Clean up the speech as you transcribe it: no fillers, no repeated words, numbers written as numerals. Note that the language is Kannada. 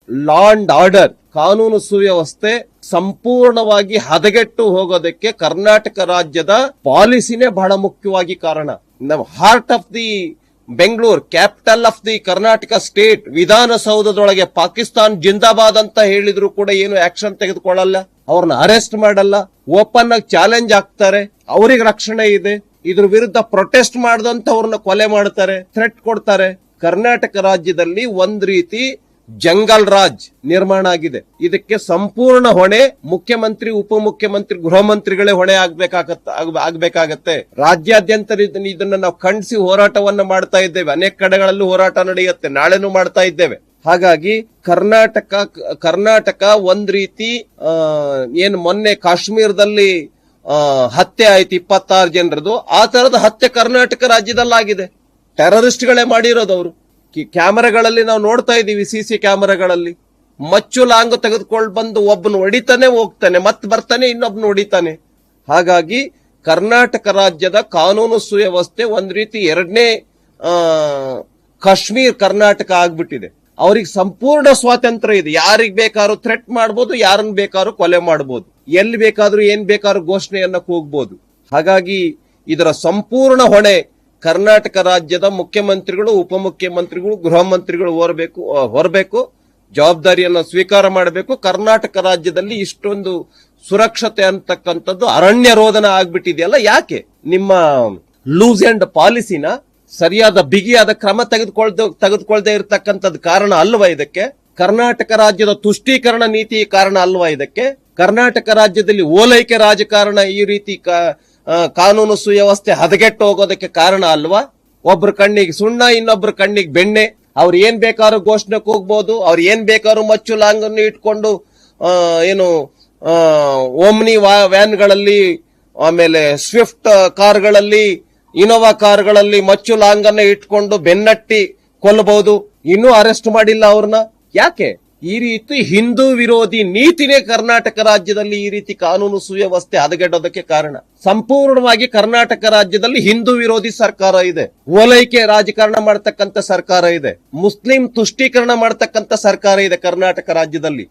ಲಾ ಅಂಡ್ ಆರ್ಡರ್, ಕಾನೂನು ಸುವ್ಯವಸ್ಥೆ ಸಂಪೂರ್ಣವಾಗಿ ಹದಗೆಟ್ಟು ಹೋಗೋದಕ್ಕೆ ಕರ್ನಾಟಕ ರಾಜ್ಯದ ಪಾಲಿಸಿನೇ ಬಹಳ ಮುಖ್ಯವಾಗಿ ಕಾರಣ. Heart of the Bengaluru, capital of the Karnataka state, ವಿಧಾನಸೌಧದೊಳಗೆ ಪಾಕಿಸ್ತಾನ್ ಜಿಂದಾಬಾದ್ ಅಂತ ಹೇಳಿದ್ರು ಕೂಡ ಏನು ಆಕ್ಷನ್ ತೆಗೆದುಕೊಳ್ಳಲ್ಲ, ಅವ್ರನ್ನ ಅರೆಸ್ಟ್ ಮಾಡಲ್ಲ, ಓಪನ್ ಆಗಿ ಚಾಲೆಂಜ್ ಆಗ್ತಾರೆ, ಅವ್ರಿಗೆ ರಕ್ಷಣೆ ಇದೆ. ಇದ್ರ ವಿರುದ್ಧ ಪ್ರೊಟೆಸ್ಟ್ ಮಾಡಿದಂತವ್ರನ್ನ ಕೊಲೆ ಮಾಡ್ತಾರೆ, ಥ್ರೆಟ್ ಕೊಡ್ತಾರೆ. ಕರ್ನಾಟಕ ರಾಜ್ಯದಲ್ಲಿ ಒಂದ್ ರೀತಿ ಜಂಗಲ್ ರಾಜ್ ನಿರ್ಮಾಣ ಆಗಿದೆ. ಇದಕ್ಕೆ ಸಂಪೂರ್ಣ ಹೊಣೆ ಮುಖ್ಯಮಂತ್ರಿ, ಉಪಮುಖ್ಯಮಂತ್ರಿ, ಗೃಹ ಮಂತ್ರಿಗಳೇ ಹೊಣೆ ಆಗ್ಬೇಕಾಗತ್ತೆ. ರಾಜ್ಯಾದ್ಯಂತ ಇದನ್ನ ನಾವು ಖಂಡಿಸಿ ಹೋರಾಟವನ್ನ ಮಾಡ್ತಾ ಇದ್ದೇವೆ. ಅನೇಕ ಕಡೆಗಳಲ್ಲೂ ಹೋರಾಟ ನಡೆಯುತ್ತೆ, ನಾಳೆನೂ ಮಾಡ್ತಾ ಇದ್ದೇವೆ. ಹಾಗಾಗಿ ಕರ್ನಾಟಕ ಒಂದ್ ರೀತಿ ಏನ್ ಮೊನ್ನೆ ಕಾಶ್ಮೀರದಲ್ಲಿ ಹತ್ಯೆ ಆಯ್ತು 26 ಜನರದು, ಆ ತರದ ಹತ್ಯೆ ಕರ್ನಾಟಕ ರಾಜ್ಯದಲ್ಲಾಗಿದೆ. ಟೆರರಿಸ್ಟ್ಗಳೇ ಮಾಡಿರೋದು. ಅವರು ಕ್ಯಾಮೆರಾಗಳಲ್ಲಿ ನಾವು ನೋಡ್ತಾ ಇದೀವಿ, ಸಿಸಿ ಕ್ಯಾಮೆರಾಗಳಲ್ಲಿ ಮಚ್ಚು ಲಾಂಗ್ ತೆಗೆದುಕೊಂಡು ಬಂದು ಒಬ್ಬನು ಹೊಡಿತಾನೆ, ಹೋಗ್ತಾನೆ, ಮತ್ತೆ ಬರ್ತಾನೆ, ಇನ್ನೊಬ್ನು ಹೊಡಿತಾನೆ. ಹಾಗಾಗಿ ಕರ್ನಾಟಕ ರಾಜ್ಯದ ಕಾನೂನು ಸುವ್ಯವಸ್ಥೆ ಒಂದ್ ರೀತಿ ಎರಡನೇ ಕಾಶ್ಮೀರ್ ಕರ್ನಾಟಕ ಆಗ್ಬಿಟ್ಟಿದೆ. ಅವ್ರಿಗೆ ಸಂಪೂರ್ಣ ಸ್ವಾತಂತ್ರ್ಯ ಇದೆ. ಯಾರಿಗ್ ಬೇಕಾದ್ರೂ ಥ್ರೆಟ್ ಮಾಡ್ಬೋದು, ಯಾರನ್ನ ಬೇಕಾದ್ರೂ ಕೊಲೆ ಮಾಡ್ಬೋದು, ಎಲ್ಲಿ ಬೇಕಾದ್ರೂ ಏನ್ ಬೇಕಾದ್ರೂ ಘೋಷಣೆಯನ್ನ ಕೂಗ್ಬೋದು. ಹಾಗಾಗಿ ಇದರ ಸಂಪೂರ್ಣ ಹೊಣೆ ಕರ್ನಾಟಕ ರಾಜ್ಯದ ಮುಖ್ಯಮಂತ್ರಿಗಳು, ಉಪಮುಖ್ಯಮಂತ್ರಿಗಳು, ಗೃಹ ಮಂತ್ರಿಗಳು ಹೊರಬೇಕು, ಜವಾಬ್ದಾರಿಯನ್ನು ಸ್ವೀಕಾರ ಮಾಡಬೇಕು. ಕರ್ನಾಟಕ ರಾಜ್ಯದಲ್ಲಿ ಇಷ್ಟೊಂದು ಸುರಕ್ಷತೆ ಅಂತಕ್ಕಂಥದ್ದು ಅರಣ್ಯ ರೋದನ ಆಗ್ಬಿಟ್ಟಿದೆಯಲ್ಲ, ಯಾಕೆ ನಿಮ್ಮ ಲೂಸ್ ಅಂಡ್ ಪಾಲಿಸಿನ ಸರಿಯಾದ ಬಿಗಿಯಾದ ಕ್ರಮ ತೆಗೆದುಕೊಳ್ಳದೆ ಇರತಕ್ಕಂಥದ್ದು ಕಾರಣ ಅಲ್ವಾ ಇದಕ್ಕೆ? ಕರ್ನಾಟಕ ರಾಜ್ಯದ ತುಷ್ಟೀಕರಣ ನೀತಿ ಕಾರಣ ಅಲ್ವಾ ಇದಕ್ಕೆ? ಕರ್ನಾಟಕ ರಾಜ್ಯದಲ್ಲಿ ಓಲೈಕೆ ರಾಜಕಾರಣ ಈ ರೀತಿ ಕಾನೂನು ಸುವ್ಯವಸ್ಥೆ ಹದಗೆಟ್ಟು ಹೋಗೋದಕ್ಕೆ ಕಾರಣ ಅಲ್ವಾ? ಒಬ್ರ ಕಣ್ಣಿಗೆ ಸುಣ್ಣ, ಇನ್ನೊಬ್ರ ಕಣ್ಣಿಗೆ ಬೆಣ್ಣೆ. ಅವ್ರು ಏನ್ ಬೇಕಾದ್ರೂ ಘೋಷಣೆಗೆ ಹೋಗ್ಬೋದು, ಅವ್ರು ಏನ್ ಬೇಕಾದ್ರೂ ಮಚ್ಚು ಲಾಂಗನ್ನು ಇಟ್ಕೊಂಡು ಏನು ಓಮ್ನಿ ವ್ಯಾನ್ಗಳಲ್ಲಿ, ಆಮೇಲೆ ಸ್ವಿಫ್ಟ್ ಕಾರ್ಗಳಲ್ಲಿ, ಇನೋವಾ ಕಾರ್ಗಳಲ್ಲಿ ಮಚ್ಚು ಲಾಂಗನ್ನ ಇಟ್ಕೊಂಡು ಬೆನ್ನಟ್ಟಿ ಕೊಲ್ಲಬಹುದು. ಇನ್ನೂ ಅರೆಸ್ಟ್ ಮಾಡಿಲ್ಲ ಅವ್ರನ್ನ. ಯಾಕೆ? ಈ ರೀತಿ ಹಿಂದೂ ವಿರೋಧಿ ನೀತಿನೇ ಕರ್ನಾಟಕ ರಾಜ್ಯದಲ್ಲಿ ಈ ರೀತಿ ಕಾನೂನು ಸುವ್ಯವಸ್ಥೆ ಹದಗೆಡೋದಕ್ಕೆ ಕಾರಣ. ಸಂಪೂರ್ಣವಾಗಿ ಕರ್ನಾಟಕ ರಾಜ್ಯದಲ್ಲಿ ಹಿಂದೂ ವಿರೋಧಿ ಸರ್ಕಾರ ಇದೆ, ಓಲೈಕೆ ರಾಜಕಾರಣ ಮಾಡತಕ್ಕಂತ ಸರ್ಕಾರ ಇದೆ, ಮುಸ್ಲಿಂ ತುಷ್ಟೀಕರಣ ಮಾಡತಕ್ಕಂತ ಸರ್ಕಾರ ಇದೆ ಕರ್ನಾಟಕ ರಾಜ್ಯದಲ್ಲಿ.